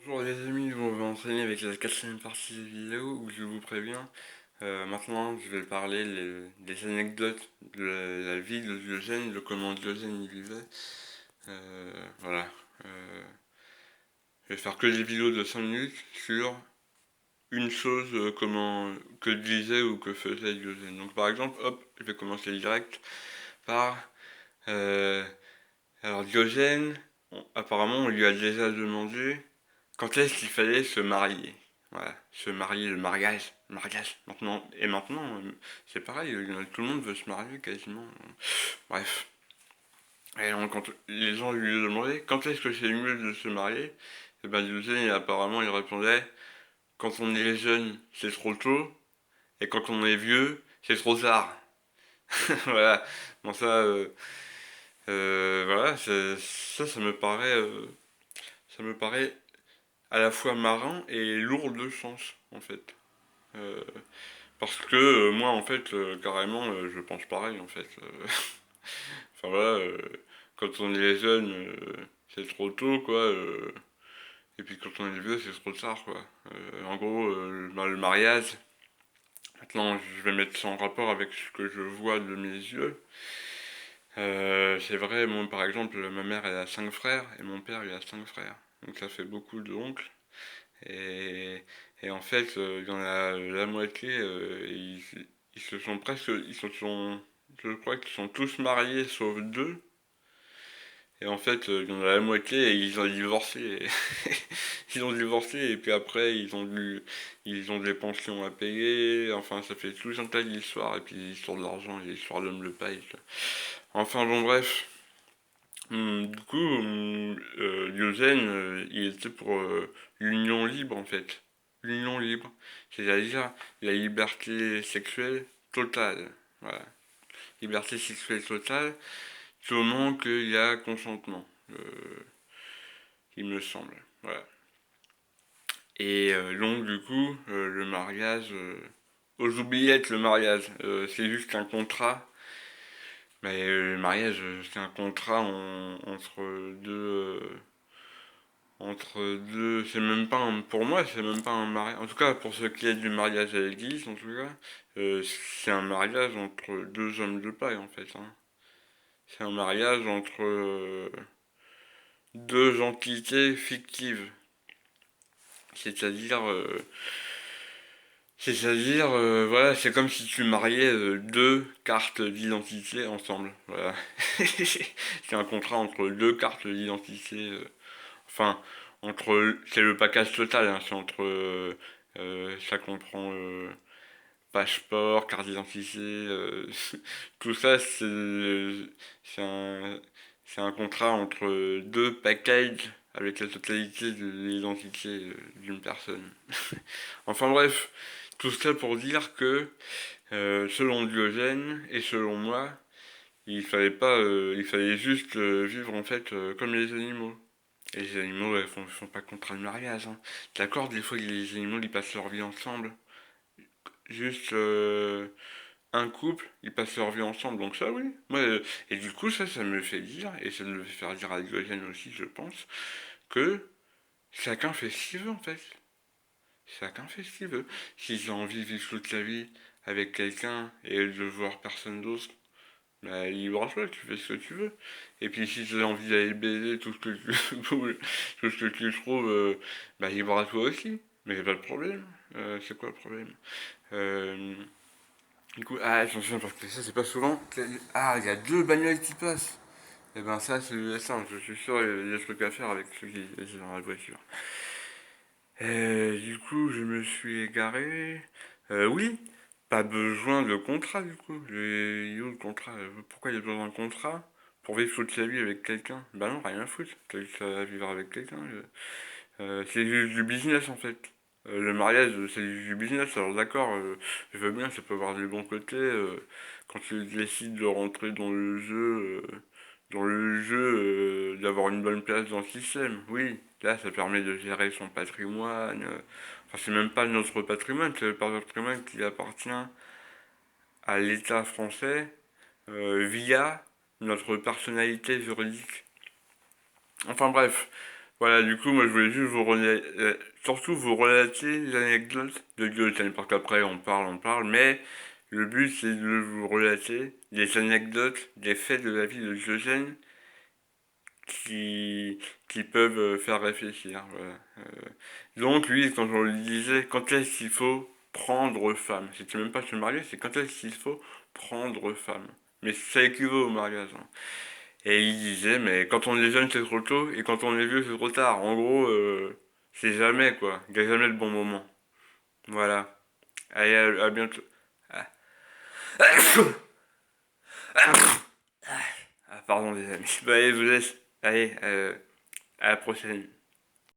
Bonjour les amis, on va entraîner avec la quatrième partie de la vidéo où je vous préviens. Maintenant, je vais parler des anecdotes de la vie de Diogène, de comment Diogène y vivait. Voilà. Euh, je vais faire que des vidéos de 5 minutes sur une chose, comment que disait ou que faisait Diogène. Donc par exemple, hop, je vais commencer direct par euh, alors Diogène. Apparemment, on lui a déjà demandé quand est-ce qu'il fallait se marier. Voilà, se marier, le mariage. Maintenant, c'est pareil, tout le monde veut se marier quasiment. Bref. Et donc, quand les gens lui demandaient quand est-ce que c'est mieux de se marier, et ben Diogène, apparemment, il répondait quand on est jeune, c'est trop tôt, et quand on est vieux, c'est trop tard. Voilà. Bon, ça, voilà, ça ça me paraît à la fois marrant et lourd de sens, en fait. Euh, Parce que moi, en fait, carrément, je pense pareil, en fait. Enfin voilà, quand on est jeune, c'est trop tôt, quoi. Et puis quand on est vieux, c'est trop tard, quoi. En gros, le mariage, maintenant, je vais mettre ça en rapport avec ce que je vois de mes yeux. C'est vrai, moi, par exemple, ma mère, elle a 5 frères, et mon père, il a 5 frères. Donc ça fait beaucoup d'oncles. Et, et en fait, il y en a la moitié, ils se sont presque, je crois qu'ils sont tous mariés sauf deux. Et en fait, il y en a la moitié et ils ont divorcé. Ils ont divorcé et puis après, ils ont des pensions à payer. Enfin, ça fait tout un tas d'histoires. Et puis l'histoire de l'argent et l'histoire de l'homme de paille. Enfin, bon, bref. Du coup, Diogène, il était pour l'union libre en fait. L'union libre, c'est-à-dire la liberté sexuelle totale. Voilà. Liberté sexuelle totale, du moment qu'il y a consentement, il me semble. Voilà. Et donc, du coup, le mariage, aux oubliettes, le mariage, c'est juste un contrat. Mais le mariage, c'est un contrat entre deux, c'est même pas pour moi, c'est même pas un mariage. En tout cas, pour ce qui est du mariage à l'église, en tout cas, c'est un mariage entre deux hommes de paille, en fait, hein. C'est un mariage entre deux entités fictives. C'est-à-dire, voilà, c'est comme si tu mariais deux cartes d'identité ensemble. Voilà. C'est un contrat entre deux cartes d'identité. Enfin, c'est le package total, hein, c'est entre, ça comprend passeport, carte d'identité, tout ça, c'est un, c'est un contrat entre deux packages avec la totalité de l'identité d'une personne. Enfin bref, tout ça pour dire que, selon Diogène et selon moi, il fallait juste vivre en fait comme les animaux. Et les animaux, font pas contrat de mariage, hein. D'accord, des fois les animaux ils passent leur vie ensemble. Juste un couple, ils passent leur vie ensemble, donc ça oui. Moi, et du coup ça me fait dire, et ça me fait faire dire à Diogène aussi, je pense, que chacun fait ce qu'il veut en fait. Chacun fait ce qu'il veut. Si j'ai envie de vivre toute sa vie avec quelqu'un et de voir personne d'autre, bah, libre à toi, tu fais ce que tu veux. Et puis si tu as envie d'aller baiser tout ce que tu, tout ce que tu trouves, bah, libre à toi aussi. Mais pas de problème. C'est quoi le problème? euh, Du coup, ah, attention, parce que ça, c'est pas souvent. Ah, il y a deux bagnoles qui passent. Et ben ça, c'est simple, je suis sûr, il y a des trucs à faire avec ceux qui étaient dans la voiture. Du coup, je me suis égaré. Oui, pas besoin de contrat du coup. Il est où le contrat? Pourquoi il y a besoin d'un contrat? Pour vivre toute sa vie avec quelqu'un? Bah non, rien à foutre. T'as juste à vivre avec quelqu'un. C'est juste du business en fait. Le mariage, c'est du business. Alors d'accord, je veux bien, ça peut avoir des bons côtés. Quand tu décides de rentrer dans le jeu, d'avoir une bonne place dans le système. Oui, là, ça permet de gérer son patrimoine. Enfin, c'est même pas notre patrimoine, c'est le patrimoine qui appartient à l'État français via notre personnalité juridique. Enfin bref, Voilà, du coup, moi je voulais juste surtout vous relater les anecdotes de Diocène, parce qu'après on parle, mais le but c'est de vous relater les anecdotes, des faits de la vie de Diocène qui, qui peuvent faire réfléchir. Voilà. Donc lui, quand on lui disait quand est-ce qu'il faut prendre femme, c'était même pas se marier, c'est quand est-ce qu'il faut prendre femme. Mais ça équivaut au mariage, hein. Et il disait, mais quand on est jeune, c'est trop tôt, et quand on est vieux, c'est trop tard. En gros, c'est jamais, quoi. Il n'y a jamais le bon moment. Voilà. Allez, à bientôt. Ah. Ah, pardon, les amis. Bah, allez, je vous laisse. Allez, à la prochaine.